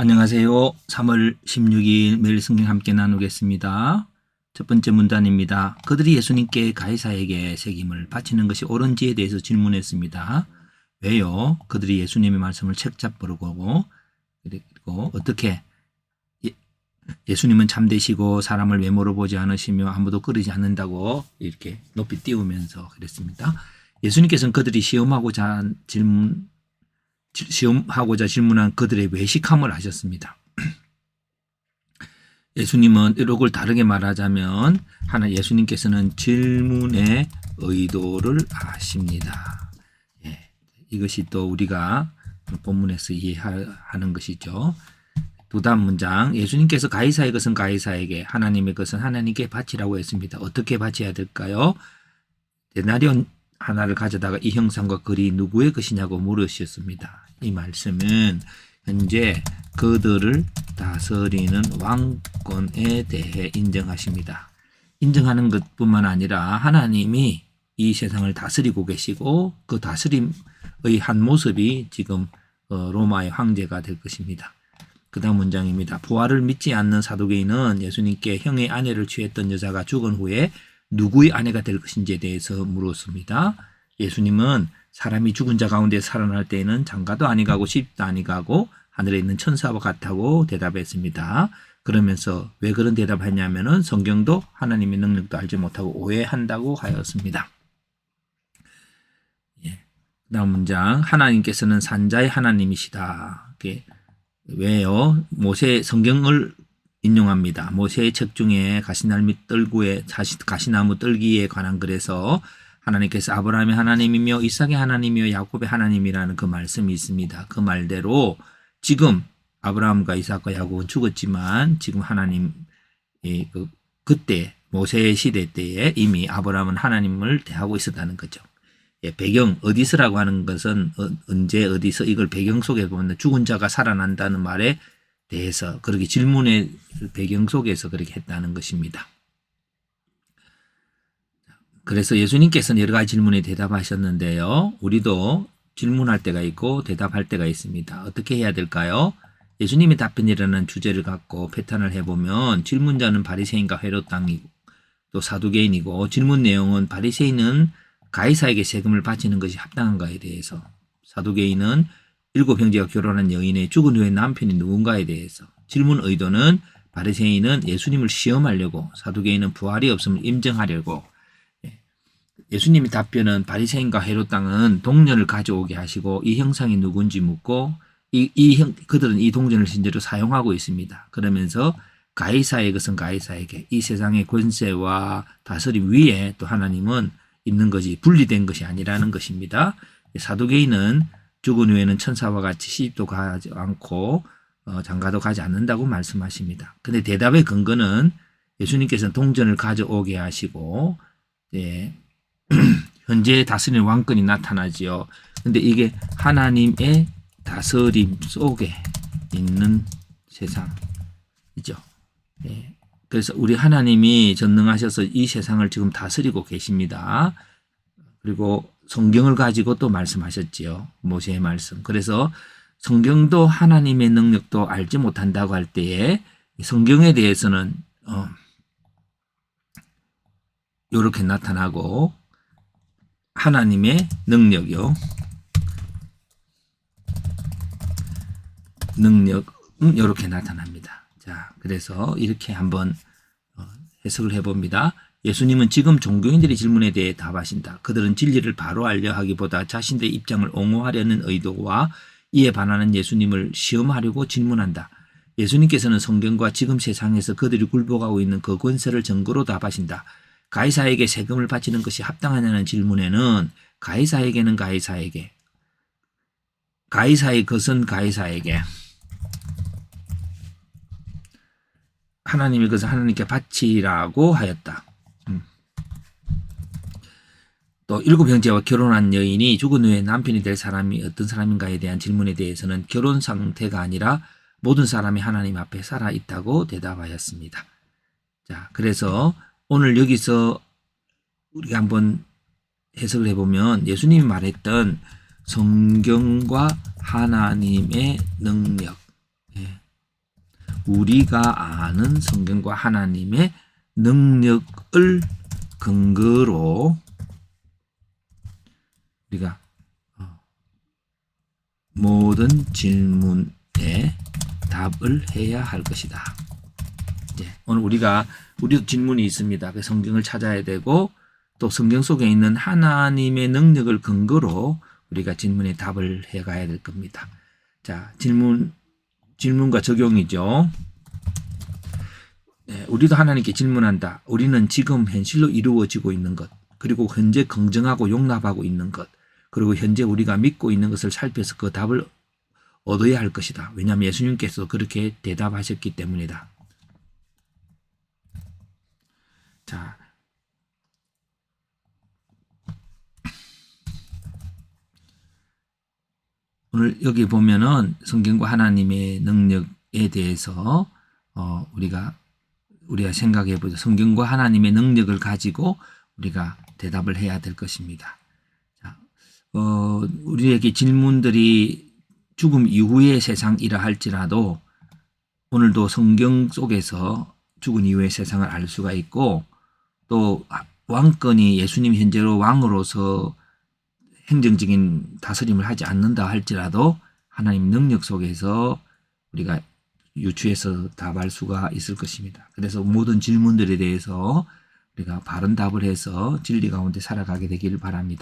안녕하세요. 3월 16일 매일 성경 함께 나누겠습니다. 첫 번째 문단입니다. 그들이 예수님께 가이사에게 책임을 바치는 것이 옳은지에 대해서 질문했습니다. 왜요? 그들이 예수님의 말씀을 책잡으려고 그리고 어떻게 예수님은 참되시고 사람을 외모로 보지 않으시며 아무도 끓이지 않는다고 이렇게 높이 띄우면서 그랬습니다. 예수님께서는 그들이 시험하고자 질문한 그들의 외식함을 아셨습니다. 예수님은 이걸 다르게 말하자면 예수님께서는 질문의 의도를 아십니다. 이것이 또 우리가 본문에서 이해하는 것이죠. 두 다음 문장, 예수님께서 가이사의 것은 가이사에게 하나님의 것은 하나님께 바치라고 했습니다. 어떻게 바쳐야 될까요? 데나리온 하나를 가져다가 이 형상과 글이 누구의 것이냐고 물으셨습니다. 이 말씀은 현재 그들을 다스리는 왕권에 대해 인정하십니다. 인정하는 것뿐만 아니라 하나님이 이 세상을 다스리고 계시고 그 다스림의 한 모습이 지금 로마의 황제가 될 것입니다. 그 다음 문장입니다. 부활을 믿지 않는 사두개인은 예수님께 형의 아내를 취했던 여자가 죽은 후에 누구의 아내가 될 것인지에 대해서 물었습니다. 예수님은 사람이 죽은 자 가운데 살아날 때에는 장가도 아니 가고 시집도 아니 가고 하늘에 있는 천사와 같다고 대답했습니다. 그러면서 왜 그런 대답을 했냐면은 성경도 하나님의 능력도 알지 못하고 오해한다고 하였습니다. 다음 문장, 하나님께서는 산자의 하나님이시다. 왜요? 모세 성경을 인용합니다. 모세의 책 중에 가시나무 뜰기에 관한 글에서 하나님께서 아브라함의 하나님이며 이삭의 하나님이며 야곱의 하나님이라는 그 말씀이 있습니다. 그 말대로 지금 아브라함과 이삭과 야곱은 죽었지만 지금 하나님 그때 모세 시대 때에 이미 아브라함은 하나님을 대하고 있었다는 거죠. 배경 어디서라고 하는 것은 언제 어디서 이걸 배경 속에 보면 죽은 자가 살아난다는 말에 대해서 그렇게 질문의 배경 속에서 그렇게 했다는 것입니다. 그래서 예수님께서는 여러 가지 질문에 대답하셨는데요. 우리도 질문할 때가 있고 대답할 때가 있습니다. 어떻게 해야 될까요? 예수님의 답변이라는 주제를 갖고 패턴을 해보면 질문자는 바리새인과 헤롯 당이고 또 사두개인이고 질문 내용은 바리새인은 가이사에게 세금을 바치는 것이 합당한가에 대해서, 사두개인은 7 형제가 결혼한 여인의 죽은 후에 남편이 누군가에 대해서, 질문 의도는 바리새인은 예수님을 시험하려고, 사두개인은 부활이 없음을 인정하려고. 예수님의 답변은 바리새인과 헤롯 당은 동전을 가져오게 하시고 이 형상이 누군지 묻고 그들은 이 동전을 실제로 사용하고 있습니다. 그러면서 가이사의 것은 가이사에게, 이 세상의 권세와 다스림 위에 또 하나님은 있는 것이 분리된 것이 아니라는 것입니다. 사두개인은 죽은 후에는 천사와 같이 시집도 가지 않고 장가도 가지 않는다고 말씀하십니다. 근데 대답의 근거는 예수님께서는 동전을 가져오게 하시고 현재 다스리는 왕권이 나타나지요. 근데 이게 하나님의 다스림 속에 있는 세상이죠. 그래서 우리 하나님이 전능하셔서 이 세상을 지금 다스리고 계십니다. 그리고 성경을 가지고 또 말씀하셨지요. 모세의 말씀. 그래서 성경도 하나님의 능력도 알지 못한다고 할 때에 성경에 대해서는 이렇게 나타나고 하나님의 능력은 이렇게 나타납니다. 자, 그래서 이렇게 한번 해석을 해봅니다. 예수님은 지금 종교인들의 질문에 대해 답하신다. 그들은 진리를 바로 알려 하기보다 자신들의 입장을 옹호하려는 의도와 이에 반하는 예수님을 시험하려고 질문한다. 예수님께서는 성경과 지금 세상에서 그들이 굴복하고 있는 그 권세를 증거로 답하신다. 가이사에게 세금을 바치는 것이 합당하냐는 질문에는 가이사에게는 가이사에게, 가이사의 것은 가이사에게, 하나님의 것을 하나님께 바치라고 하였다. 또 7 형제와 결혼한 여인이 죽은 후에 남편이 될 사람이 어떤 사람인가에 대한 질문에 대해서는 결혼 상태가 아니라 모든 사람이 하나님 앞에 살아 있다고 대답하였습니다. 자, 그래서 오늘 여기서 우리가 한번 해석을 해보면 예수님이 말했던 성경과 하나님의 능력, 우리가 아는 성경과 하나님의 능력을 근거로 우리가 모든 질문에 답을 해야 할 것이다. 오늘 우리도 질문이 있습니다. 그 성경을 찾아야 되고 또 성경 속에 있는 하나님의 능력을 근거로 우리가 질문에 답을 해 가야 될 겁니다. 자, 질문과 적용이죠. 우리도 하나님께 질문한다. 우리는 지금 현실로 이루어지고 있는 것, 그리고 현재 긍정하고 용납하고 있는 것, 그리고 현재 우리가 믿고 있는 것을 살펴서 그 답을 얻어야 할 것이다. 왜냐하면 예수님께서 그렇게 대답하셨기 때문이다. 자, 오늘 여기 보면은 성경과 하나님의 능력에 대해서 우리가 생각해 보죠. 성경과 하나님의 능력을 가지고 우리가 대답을 해야 될 것입니다. 자, 우리에게 질문들이 죽음 이후의 세상이라 할지라도 오늘도 성경 속에서 죽은 이후의 세상을 알 수가 있고 또 왕권이 예수님 현재로 왕으로서 행정적인 다스림을 하지 않는다 할지라도 하나님 능력 속에서 우리가 유추해서 답할 수가 있을 것입니다. 그래서 모든 질문들에 대해서 우리가 바른 답을 해서 진리 가운데 살아가게 되기를 바랍니다.